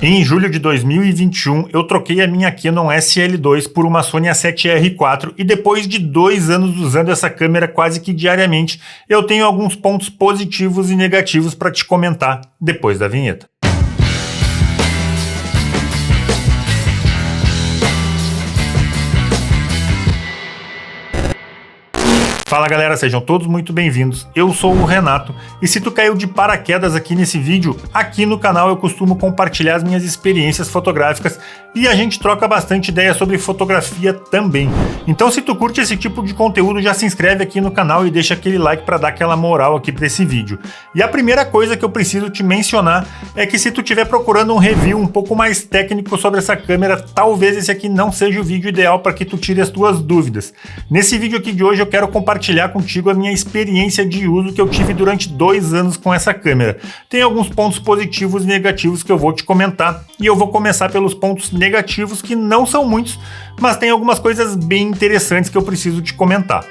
Em julho de 2021, eu troquei a minha Canon SL2 por uma Sony A7R IV e depois de 2 anos usando essa câmera quase que diariamente, eu tenho alguns pontos positivos e negativos para te comentar depois da vinheta. Fala galera, sejam todos muito bem-vindos, eu sou o Renato e se tu caiu de paraquedas aqui nesse vídeo, aqui no canal eu costumo compartilhar as minhas experiências fotográficas e a gente troca bastante ideia sobre fotografia também. Então se tu curte esse tipo de conteúdo, já se inscreve aqui no canal e deixa aquele like para dar aquela moral aqui para esse vídeo. E a primeira coisa que eu preciso te mencionar é que se tu estiver procurando um review um pouco mais técnico sobre essa câmera, talvez esse aqui não seja o vídeo ideal para que tu tire as tuas dúvidas. Nesse vídeo aqui de hoje eu quero compartilhar contigo a minha experiência de uso que eu tive durante 2 anos com essa câmera. Tem alguns pontos positivos e negativos que eu vou te comentar e eu vou começar pelos pontos negativos, que não são muitos, mas tem algumas coisas bem interessantes que eu preciso te comentar.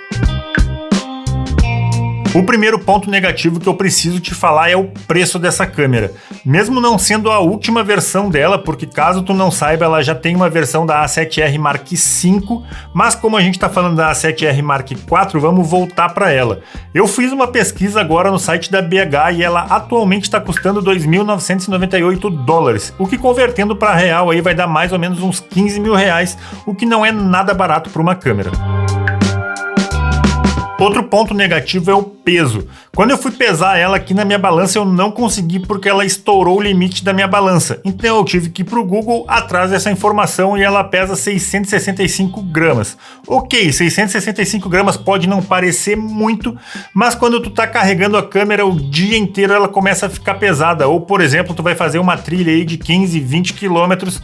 O primeiro ponto negativo que eu preciso te falar é o preço dessa câmera. Mesmo não sendo a última versão dela, porque caso tu não saiba, ela já tem uma versão da A7R Mark V, mas como a gente está falando da A7R Mark IV, vamos voltar para ela. Eu fiz uma pesquisa agora no site da BH e ela atualmente está custando $2.998, o que convertendo para real aí vai dar mais ou menos uns 15 mil reais, o que não é nada barato para uma câmera. Outro ponto negativo é o peso. Quando eu fui pesar ela aqui na minha balança, eu não consegui porque ela estourou o limite da minha balança. Então eu tive que ir para o Google atrás dessa informação e ela pesa 665 gramas. Ok, 665 gramas pode não parecer muito, mas quando tu tá carregando a câmera o dia inteiro ela começa a ficar pesada. Ou, por exemplo, tu vai fazer uma trilha aí de 15, 20 quilômetros,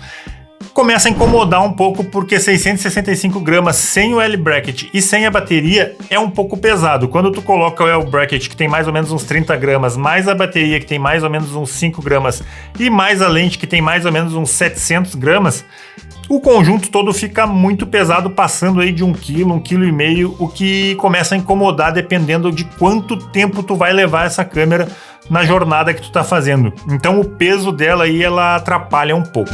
começa a incomodar um pouco porque 665 gramas sem o L-Bracket e sem a bateria é um pouco pesado. Quando tu coloca o L-Bracket, que tem mais ou menos uns 30 gramas, mais a bateria, que tem mais ou menos uns 5 gramas, e mais a lente, que tem mais ou menos uns 700 gramas, o conjunto todo fica muito pesado, passando aí de 1 kg, 1,5 kg, o que começa a incomodar dependendo de quanto tempo tu vai levar essa câmera na jornada que tu tá fazendo. Então o peso dela aí, ela atrapalha um pouco.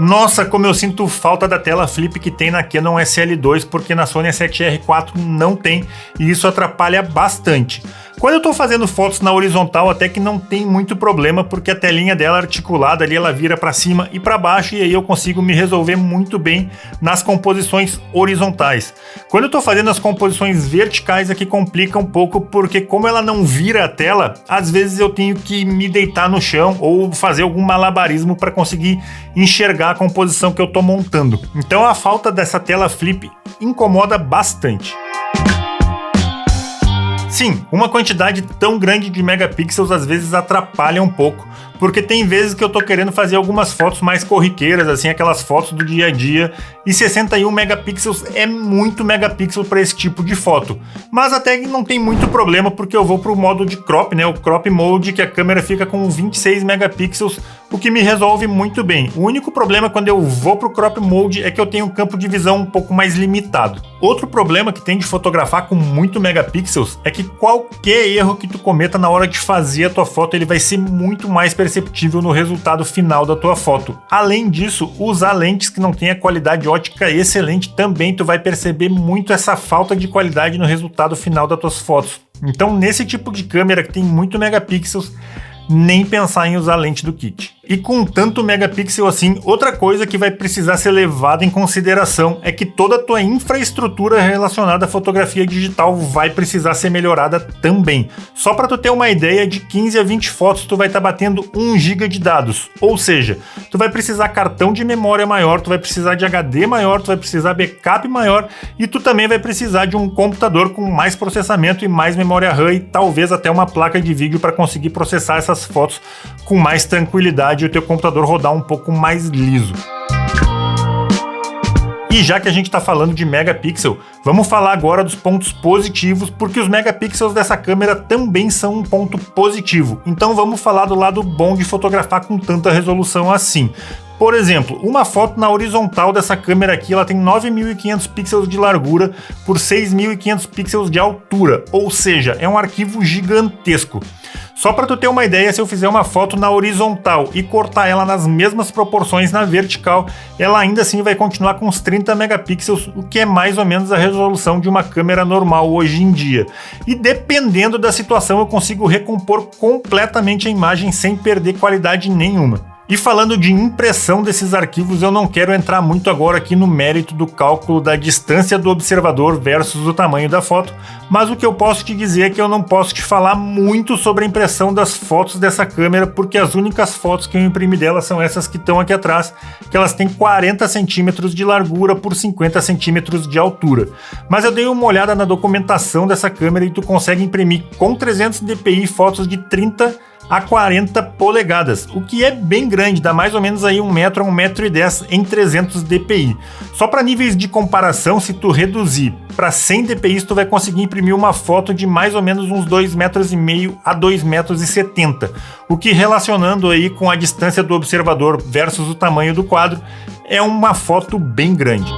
Nossa, como eu sinto falta da tela flip que tem na Canon SL2, porque na Sony A7R IV não tem, e isso atrapalha bastante. Quando eu tô fazendo fotos na horizontal, até que não tem muito problema, porque a telinha dela articulada ali, ela vira para cima e para baixo, e aí eu consigo me resolver muito bem nas composições horizontais. Quando eu tô fazendo as composições verticais, aqui complica um pouco, porque como ela não vira a tela, às vezes eu tenho que me deitar no chão ou fazer algum malabarismo para conseguir enxergar a composição que eu tô montando. Então a falta dessa tela flip incomoda bastante. Sim, uma quantidade tão grande de megapixels às vezes atrapalha um pouco, porque tem vezes que eu tô querendo fazer algumas fotos mais corriqueiras, assim, aquelas fotos do dia a dia, e 61 megapixels é muito megapixel para esse tipo de foto. Mas até que não tem muito problema, porque eu vou pro modo de crop, né, o crop mode, que a câmera fica com 26 megapixels, o que me resolve muito bem. O único problema quando eu vou pro crop mode é que eu tenho um campo de visão um pouco mais limitado. Outro problema que tem de fotografar com muito megapixels é que qualquer erro que tu cometa na hora de fazer a tua foto, ele vai ser muito mais perceptível no resultado final da tua foto. Além disso, usar lentes que não têm a qualidade ótica excelente também tu vai perceber muito essa falta de qualidade no resultado final das tuas fotos. Então, nesse tipo de câmera que tem muito megapixels, nem pensar em usar lente do kit. E com tanto megapixel assim, outra coisa que vai precisar ser levada em consideração é que toda a tua infraestrutura relacionada à fotografia digital vai precisar ser melhorada também. Só para tu ter uma ideia, de 15 a 20 fotos tu vai estar batendo 1 GB de dados, ou seja, tu vai precisar cartão de memória maior, tu vai precisar de HD maior, tu vai precisar backup maior e tu também vai precisar de um computador com mais processamento e mais memória RAM e talvez até uma placa de vídeo para conseguir processar essas fotos com mais tranquilidade e o teu computador rodar um pouco mais liso. E já que a gente está falando de megapixel, vamos falar agora dos pontos positivos, porque os megapixels dessa câmera também são um ponto positivo. Então vamos falar do lado bom de fotografar com tanta resolução assim. Por exemplo, uma foto na horizontal dessa câmera aqui, ela tem 9.500 pixels de largura por 6.500 pixels de altura, ou seja, é um arquivo gigantesco. Só para tu ter uma ideia, se eu fizer uma foto na horizontal e cortar ela nas mesmas proporções na vertical, ela ainda assim vai continuar com uns 30 megapixels, o que é mais ou menos a resolução de uma câmera normal hoje em dia. E dependendo da situação, eu consigo recompor completamente a imagem sem perder qualidade nenhuma. E falando de impressão desses arquivos, eu não quero entrar muito agora aqui no mérito do cálculo da distância do observador versus o tamanho da foto, mas o que eu posso te dizer é que eu não posso te falar muito sobre a impressão das fotos dessa câmera, porque as únicas fotos que eu imprimi dela são essas que estão aqui atrás, que elas têm 40 centímetros de largura por 50 centímetros de altura. Mas eu dei uma olhada na documentação dessa câmera e tu consegue imprimir com 300 dpi fotos de 30 a 40 polegadas, o que é bem grande, dá mais ou menos aí 1 metro a 1,10 m em 300 dpi. Só para níveis de comparação, se tu reduzir para 100 dpi, tu vai conseguir imprimir uma foto de mais ou menos uns 2,5 metros a 2,70 m, o que relacionando aí com a distância do observador versus o tamanho do quadro, é uma foto bem grande.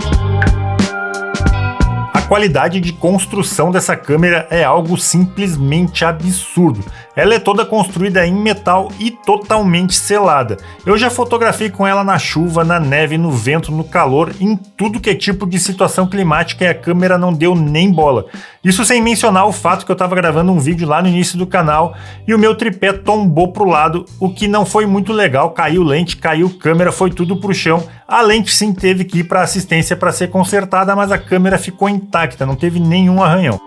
A qualidade de construção dessa câmera é algo simplesmente absurdo. Ela é toda construída em metal e totalmente selada. Eu já fotografei com ela na chuva, na neve, no vento, no calor, em tudo que é tipo de situação climática, e a câmera não deu nem bola. Isso sem mencionar o fato que eu estava gravando um vídeo lá no início do canal e o meu tripé tombou pro lado, o que não foi muito legal, caiu lente, caiu câmera, foi tudo pro chão. A lente sim teve que ir para assistência para ser consertada, mas a câmera ficou intacta, não teve nenhum arranhão.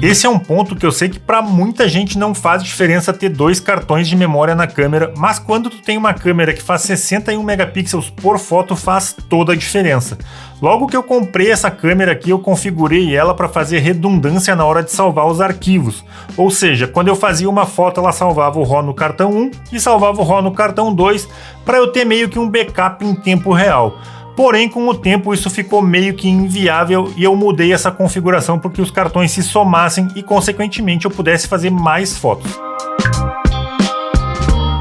Esse é um ponto que eu sei que para muita gente não faz diferença ter 2 cartões de memória na câmera, mas quando tu tem uma câmera que faz 61 megapixels por foto, faz toda a diferença. Logo que eu comprei essa câmera aqui, eu configurei ela para fazer redundância na hora de salvar os arquivos. Ou seja, quando eu fazia uma foto, ela salvava o RAW no cartão 1 e salvava o RAW no cartão 2, para eu ter meio que um backup em tempo real. Porém, com o tempo isso ficou meio que inviável e eu mudei essa configuração porque os cartões se somassem e, consequentemente, eu pudesse fazer mais fotos.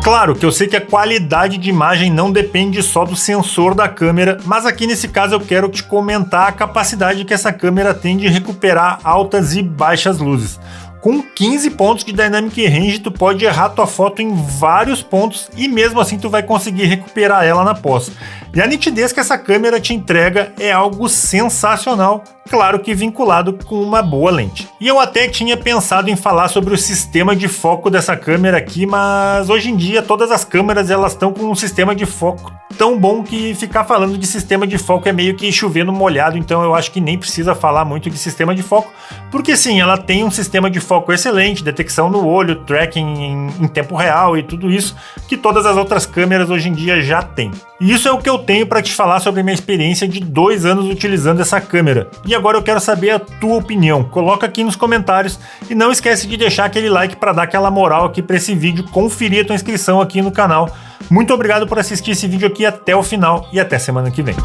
Claro que eu sei que a qualidade de imagem não depende só do sensor da câmera, mas aqui nesse caso eu quero te comentar a capacidade que essa câmera tem de recuperar altas e baixas luzes. Com 15 pontos de Dynamic Range, tu pode errar tua foto em vários pontos e mesmo assim tu vai conseguir recuperar ela na pós. E a nitidez que essa câmera te entrega é algo sensacional, claro que vinculado com uma boa lente. E eu até tinha pensado em falar sobre o sistema de foco dessa câmera aqui, mas hoje em dia todas as câmeras elas estão com um sistema de foco tão bom que ficar falando de sistema de foco é meio que chover no molhado, então eu acho que nem precisa falar muito de sistema de foco, porque sim, ela tem um sistema de foco excelente, detecção no olho, tracking em tempo real e tudo isso que todas as outras câmeras hoje em dia já têm. E isso é o que eu tenho para te falar sobre a minha experiência de 2 anos utilizando essa câmera. E agora eu quero saber a tua opinião. Coloca aqui nos comentários e não esquece de deixar aquele like para dar aquela moral aqui para esse vídeo, conferir a tua inscrição aqui no canal. Muito obrigado por assistir esse vídeo aqui até o final e até semana que vem.